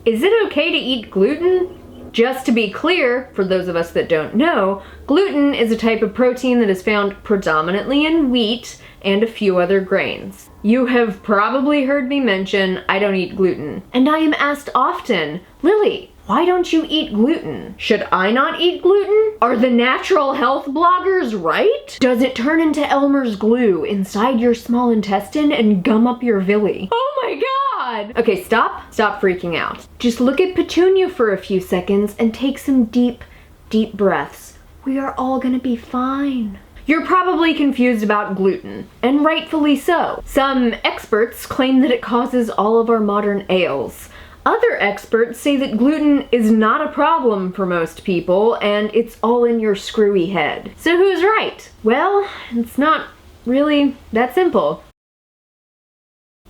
Is it okay to eat gluten? Just to be clear, for those of us that don't know, gluten is a type of protein that is found predominantly in wheat and a few other grains. You have probably heard me mention I don't eat gluten, and I am asked often, Lily, why don't you eat gluten? Should I not eat gluten? Are the natural health bloggers right? Does it turn into Elmer's glue inside your small intestine and gum up your villi? Oh my god! Okay, stop freaking out. Just look at Petunia for a few seconds and take some deep, deep breaths. We are all gonna be fine. You're probably confused about gluten, and rightfully so. Some experts claim that it causes all of our modern ails. Other experts say that gluten is not a problem for most people and it's all in your screwy head. So who's right? Well, it's not really that simple.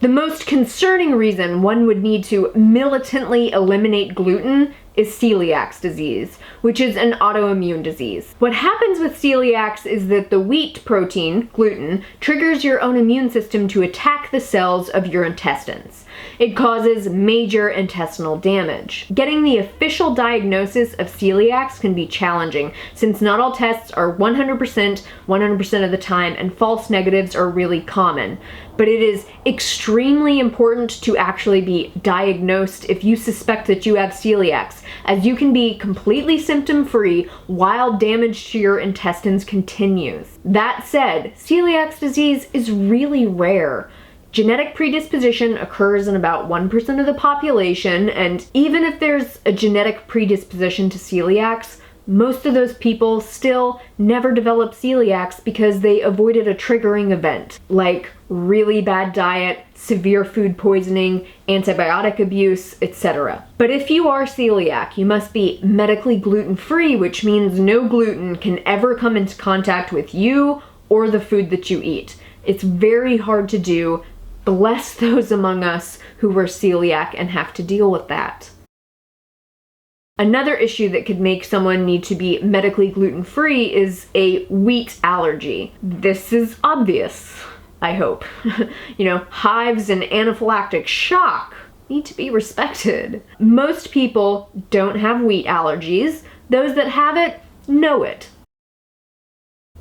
The most concerning reason one would need to militantly eliminate gluten is celiac disease, which is an autoimmune disease. What happens with celiac is that the wheat protein, gluten, triggers your own immune system to attack the cells of your intestines. It causes major intestinal damage. Getting the official diagnosis of celiac can be challenging, since not all tests are 100% of the time, and false negatives are really common. But it is extremely important to actually be diagnosed if you suspect that you have celiac, as you can be completely symptom-free while damage to your intestines continues. That said, celiac disease is really rare. Genetic predisposition occurs in about 1% of the population, and even if there's a genetic predisposition to celiac, most of those people still never develop celiac because they avoided a triggering event, like really bad diet, severe food poisoning, antibiotic abuse, etc. But if you are celiac, you must be medically gluten-free, which means no gluten can ever come into contact with you or the food that you eat. It's very hard to do. Bless those among us who are celiac and have to deal with that. Another issue that could make someone need to be medically gluten-free is a wheat allergy. This is obvious, I hope. Hives and anaphylactic shock need to be respected. Most people don't have wheat allergies. Those that have it know it.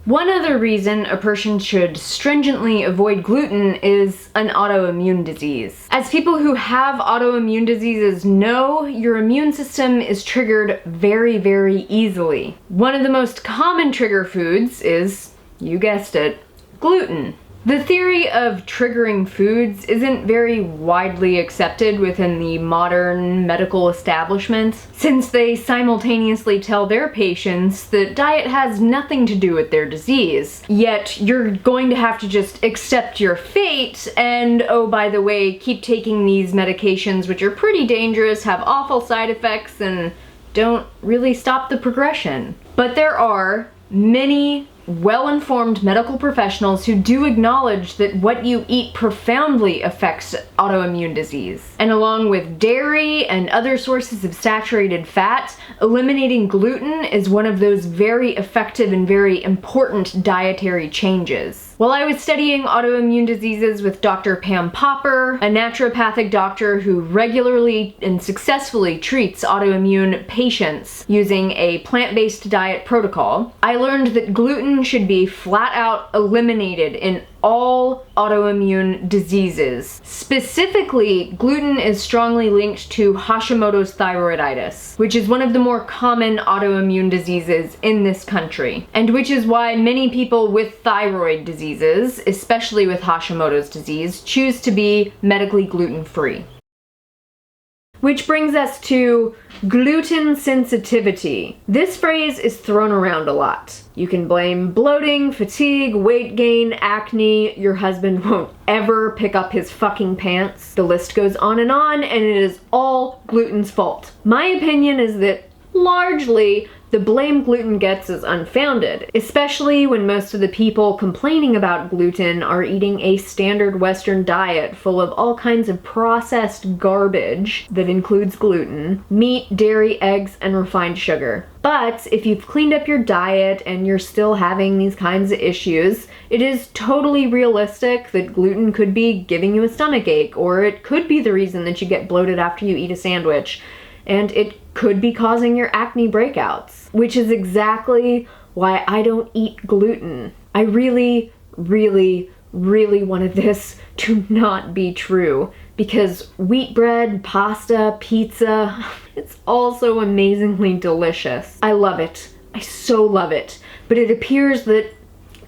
One other reason a person should stringently avoid gluten is an autoimmune disease. As people who have autoimmune diseases know, your immune system is triggered very, very easily. One of the most common trigger foods is, you guessed it, gluten. The theory of triggering foods isn't very widely accepted within the modern medical establishment, since they simultaneously tell their patients that diet has nothing to do with their disease. Yet you're going to have to just accept your fate and, oh, by the way, keep taking these medications, which are pretty dangerous, have awful side effects, and don't really stop the progression. But there are many well-informed medical professionals who do acknowledge that what you eat profoundly affects autoimmune disease. And along with dairy and other sources of saturated fat, eliminating gluten is one of those very effective and very important dietary changes. While I was studying autoimmune diseases with Dr. Pam Popper, a naturopathic doctor who regularly and successfully treats autoimmune patients using a plant-based diet protocol, I learned that gluten should be flat out eliminated in all autoimmune diseases. Specifically, gluten is strongly linked to Hashimoto's thyroiditis, which is one of the more common autoimmune diseases in this country, and which is why many people with thyroid diseases, especially with Hashimoto's disease, choose to be medically gluten-free. Which brings us to gluten sensitivity. This phrase is thrown around a lot. You can blame bloating, fatigue, weight gain, acne. Your husband won't ever pick up his fucking pants. The list goes on, and it is all gluten's fault. My opinion is that largely the blame gluten gets is unfounded, especially when most of the people complaining about gluten are eating a standard Western diet full of all kinds of processed garbage that includes gluten, meat, dairy, eggs, and refined sugar. But if you've cleaned up your diet and you're still having these kinds of issues, it is totally realistic that gluten could be giving you a stomach ache, or it could be the reason that you get bloated after you eat a sandwich, and it could be causing your acne breakouts, which is exactly why I don't eat gluten. I really, really, really wanted this to not be true, because wheat bread, pasta, pizza, it's all so amazingly delicious. I love it. I so love it. But it appears that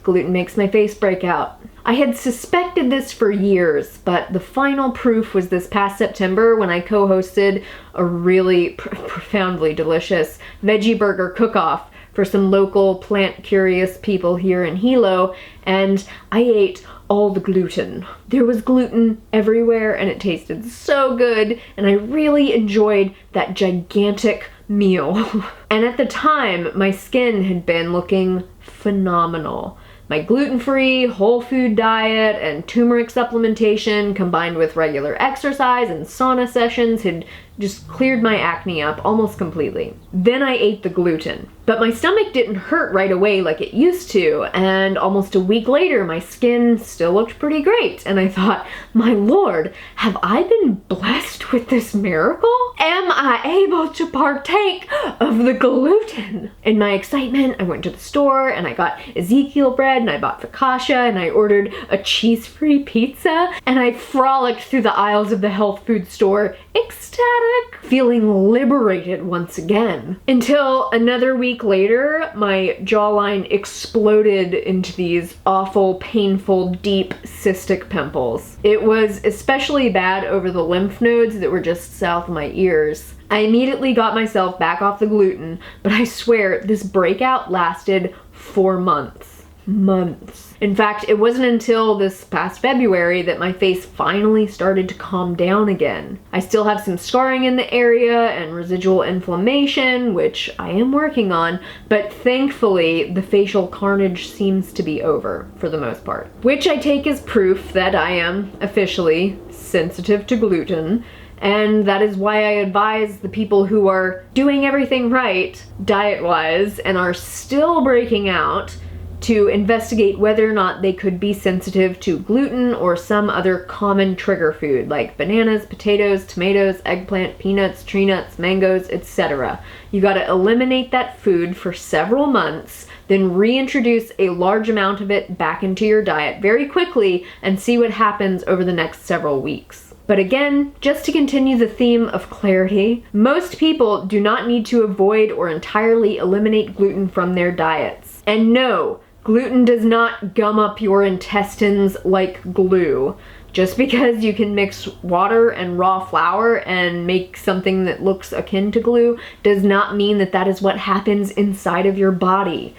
gluten makes my face break out. I had suspected this for years, but the final proof was this past September when I co-hosted a really profoundly delicious veggie burger cook-off for some local plant-curious people here in Hilo, and I ate all the gluten. There was gluten everywhere, and it tasted so good, and I really enjoyed that gigantic meal. And at the time, my skin had been looking phenomenal. My gluten-free, whole food diet and turmeric supplementation combined with regular exercise and sauna sessions had just cleared my acne up almost completely. Then I ate the gluten. But my stomach didn't hurt right away like it used to, and almost a week later my skin still looked pretty great. And I thought, my lord, have I been blessed with this miracle? Am I able to partake of the gluten? In my excitement, I went to the store and I got Ezekiel bread and I bought focaccia and I ordered a cheese-free pizza, and I frolicked through the aisles of the health food store, ecstatic, feeling liberated once again. Until another week later, my jawline exploded into these awful, painful, deep cystic pimples. It was especially bad over the lymph nodes that were just south of my ears. I immediately got myself back off the gluten, but I swear this breakout lasted 4 months. In fact, it wasn't until this past February that my face finally started to calm down again. I still have some scarring in the area and residual inflammation, which I am working on, but thankfully the facial carnage seems to be over for the most part. Which I take as proof that I am officially sensitive to gluten, and that is why I advise the people who are doing everything right diet-wise and are still breaking out to investigate whether or not they could be sensitive to gluten or some other common trigger food like bananas, potatoes, tomatoes, eggplant, peanuts, tree nuts, mangoes, etc. You gotta eliminate that food for several months, then reintroduce a large amount of it back into your diet very quickly and see what happens over the next several weeks. But again, just to continue the theme of clarity, most people do not need to avoid or entirely eliminate gluten from their diets. And no, gluten does not gum up your intestines like glue. Just because you can mix water and raw flour and make something that looks akin to glue does not mean that that is what happens inside of your body.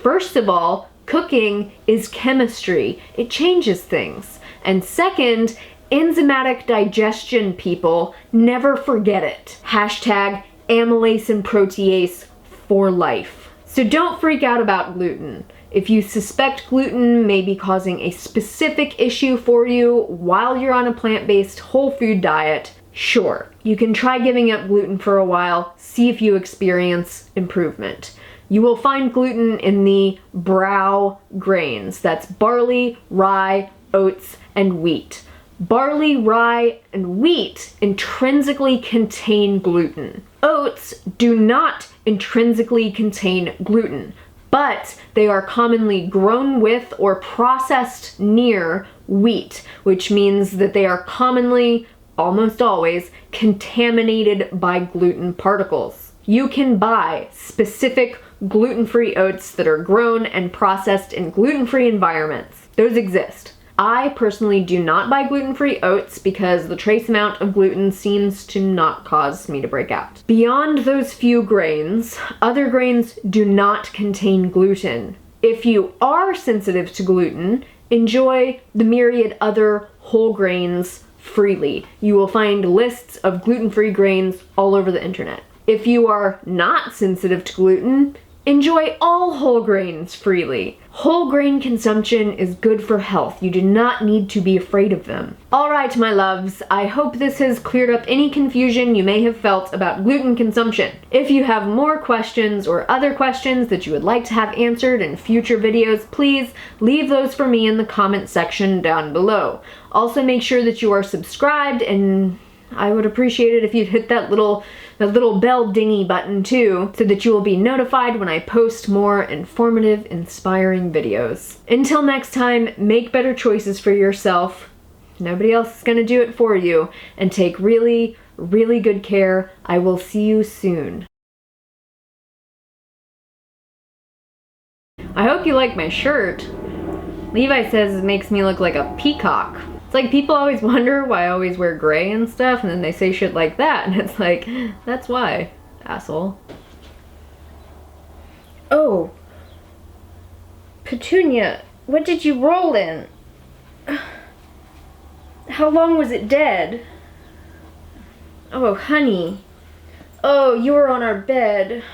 First of all, cooking is chemistry. It changes things. And second, enzymatic digestion people never forget it. Hashtag amylase and protease for life. So don't freak out about gluten. If you suspect gluten may be causing a specific issue for you while you're on a plant-based whole food diet, sure, you can try giving up gluten for a while, see if you experience improvement. You will find gluten in the brow grains. That's barley, rye, oats, and wheat. Barley, rye, and wheat intrinsically contain gluten. Oats do not intrinsically contain gluten, but they are commonly grown with or processed near wheat, which means that they are commonly, almost always, contaminated by gluten particles. You can buy specific gluten-free oats that are grown and processed in gluten-free environments. Those exist. I personally do not buy gluten-free oats because the trace amount of gluten seems to not cause me to break out. Beyond those few grains, other grains do not contain gluten. If you are sensitive to gluten, enjoy the myriad other whole grains freely. You will find lists of gluten-free grains all over the internet. If you are not sensitive to gluten, enjoy all whole grains freely. Whole grain consumption is good for health. You do not need to be afraid of them. All right, my loves, I hope this has cleared up any confusion you may have felt about gluten consumption. If you have more questions or other questions that you would like to have answered in future videos, please leave those for me in the comment section down below. Also, make sure that you are subscribed, and I would appreciate it if you'd hit that little bell dingy button too, so that you will be notified when I post more informative, inspiring videos. Until next time, make better choices for yourself. Nobody else is gonna do it for you. And take really, really good care. I will see you soon. I hope you like my shirt. Levi says it makes me look like a peacock. It's like people always wonder why I always wear gray and stuff, and then they say shit like that, and it's like, that's why, asshole. Oh. Petunia, what did you roll in? How long was it dead? Oh, honey. Oh, you were on our bed.